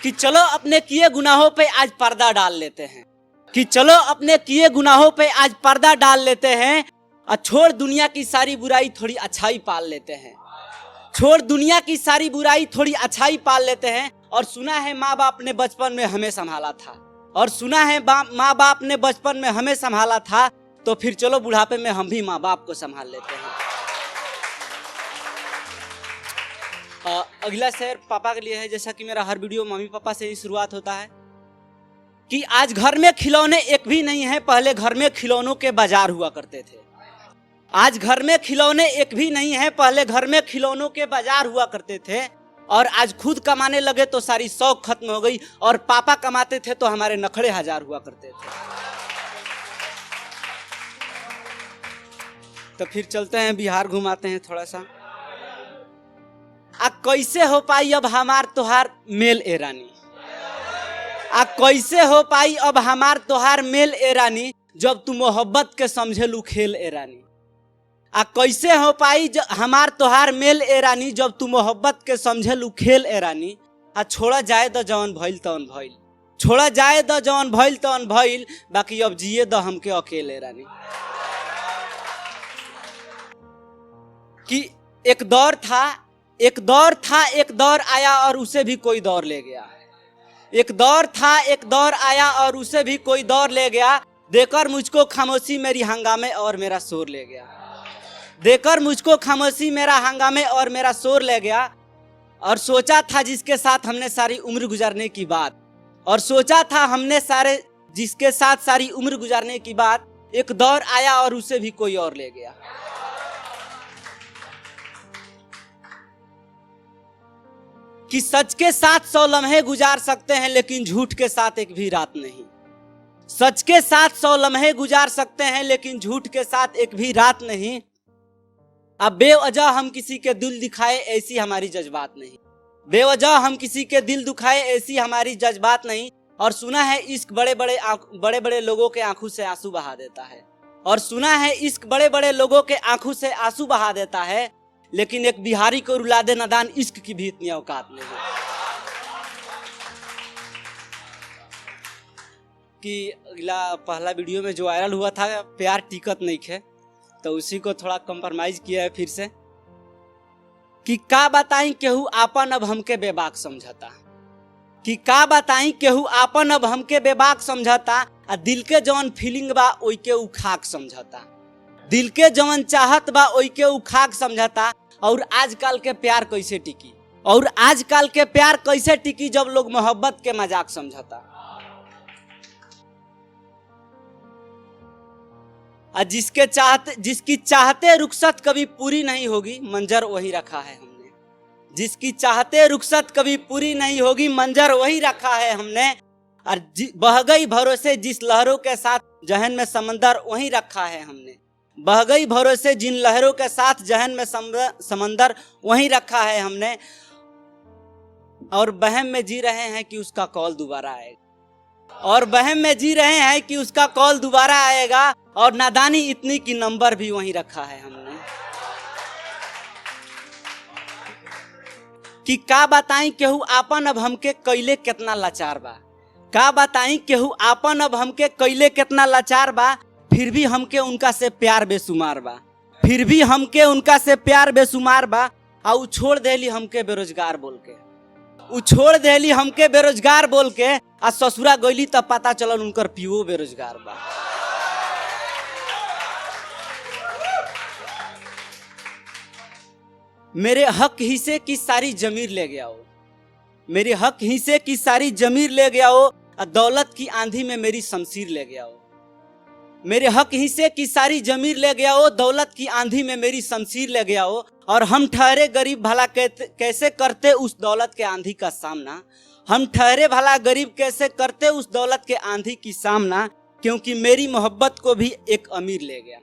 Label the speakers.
Speaker 1: कि चलो अपने किए गुनाहों पे आज पर्दा डाल लेते हैं, कि चलो अपने किए गुनाहों पे आज पर्दा डाल लेते हैं और छोड़ दुनिया की सारी बुराई थोड़ी अच्छाई पाल लेते हैं, छोड़ दुनिया की सारी बुराई थोड़ी अच्छाई पाल लेते हैं। और सुना है माँ बाप ने बचपन में हमें संभाला था, और सुना है माँ बाप ने बचपन में हमें संभाला था, तो फिर चलो बुढ़ापे में हम भी माँ बाप को संभाल लेते हैं। अगला शेर पापा के लिए है। जैसा कि मेरा हर वीडियो मम्मी पापा से ही शुरुआत होता है कि आज घर में खिलौने एक भी नहीं है, पहले घर में खिलौनों के बाजार हुआ करते थे। आज घर में खिलौने एक भी नहीं है, पहले घर में खिलौनों के बाजार हुआ करते थे। और आज खुद कमाने लगे तो सारी शौक खत्म हो गई, और पापा कमाते थे तो हमारे नखड़े हजार हुआ करते थे। तो फिर चलते हैं बिहार घुमाते हैं थोड़ा सा। कैसे हो पाई अब हमार तोहार मेल ए रानी, कैसे हो पाई अब हमार तोहार मेल ए रानी, जब तू मोहब्बत के समझे लू खेल ए रानी। कैसे हो पाई हमार तोहार मेल ए रानी, जब तू मोहब्बत के समझे लू खेल ए रानी। छोड़ा जाए द जवन भइल तवन भइल, छोड़ा जाए द जवन भइल तवन भइल, बाकी अब जिए द हमके अकेले रानी। कि एक दौर था, एक दौर आया और उसे भी कोई दौर ले गया। एक दौर था, एक दौर आया और उसे भी कोई दौर ले गया। देकर मुझको खामोशी मेरी हंगामे और मेरा शोर ले गया, देकर मुझको खामोशी मेरा हंगामे और मेरा शोर ले गया। और सोचा था जिसके साथ हमने सारी उम्र गुजारने की बात, और सोचा था हमने सारे जिसके साथ सारी उम्र गुजारने की बात, एक दौर आया और उसे भी कोई और ले गया। कि सच के साथ 100 लम्हे गुजार सकते हैं, लेकिन झूठ के साथ एक भी रात नहीं। सच के साथ 100 लम्हे गुजार सकते हैं, लेकिन झूठ के साथ एक भी रात नहीं। अब बेवजह हम किसी के दिल दिखाए ऐसी हमारी जज्बात नहीं, बेवजह हम किसी के दिल दुखाए ऐसी हमारी जज्बात नहीं। और सुना है इश्क बड़े बड़े लोगों के आंखों से आंसू बहा देता है, और सुना है इश्क बड़े बड़े लोगों के आंखों से आंसू बहा देता है, लेकिन एक बिहारी को रुला दे नादान इश्क की भी इतनी औकात नहीं है। कि अगला पहला वीडियो में जो वायरल हुआ था प्यार टिकत नहीं खे, तो उसी को थोड़ा कंप्रोमाइज किया है फिर से। कि का बताई केहू आपन अब हमके बेबाक समझता, कि का बताई केहू आपन अब हमके बेबाक समझता। आ दिल के जवन फीलिंग बा ओई के उ खाक समझता, दिल के जवन चाहत बा ओई के उ खाक समझता। और आजकल के प्यार कैसे टिकी, और आजकल के प्यार कैसे टिकी, जब लोग मोहब्बत के मजाक समझता। जिसकी चाहते रुखसत कभी पूरी नहीं होगी, मंजर वही रखा है हमने। जिसकी चाहते रुखसत कभी पूरी नहीं होगी, मंजर वही रखा है हमने। और बह गई भरोसे जिस लहरों के साथ जहन में समंदर वही रखा है हमने। बह गई भरोसे जिन लहरों के साथ जहन में समंदर वही रखा है हमने। और बहम में जी रहे हैं कि उसका कॉल दोबारा आएगा, और बहम में जी रहे हैं कि उसका कॉल दोबारा आएगा। और नादानी इतनी कि नंबर भी वहीं रखा है हमने। कि का बताई केहू आपन अब हमके कैले कितना लाचार बा, का बताई केहू आपन अब हमके कैले कितना लाचार बा। फिर भी हमके उनका से प्यार बेसुमार बा, फिर भी हमके उनका से प्यार बेसुमार बा। आ उ छोड़ देली हमके बेरोजगार बोल के, उ छोड़ देली हमके बेरोजगार बोल के। आ ससुरा गईली तब पता चलल उनकर पियो बेरोजगार बा। मेरे हक हिस्से की सारी जमीर ले गया हो, मेरे हक हिस्से की सारी जमीर ले गया हो। दौलत की आंधी में मेरी शमशीर ले गया हो, मेरे हक हिस्से की सारी जमीर ले गया हो। दौलत की आंधी में मेरी शमशीर ले गया हो। और हम ठहरे गरीब भला कैसे करते उस दौलत के आंधी का सामना, हम ठहरे भला गरीब कैसे करते उस दौलत के आंधी की सामना। क्योंकि मेरी मोहब्बत को भी एक अमीर ले गया।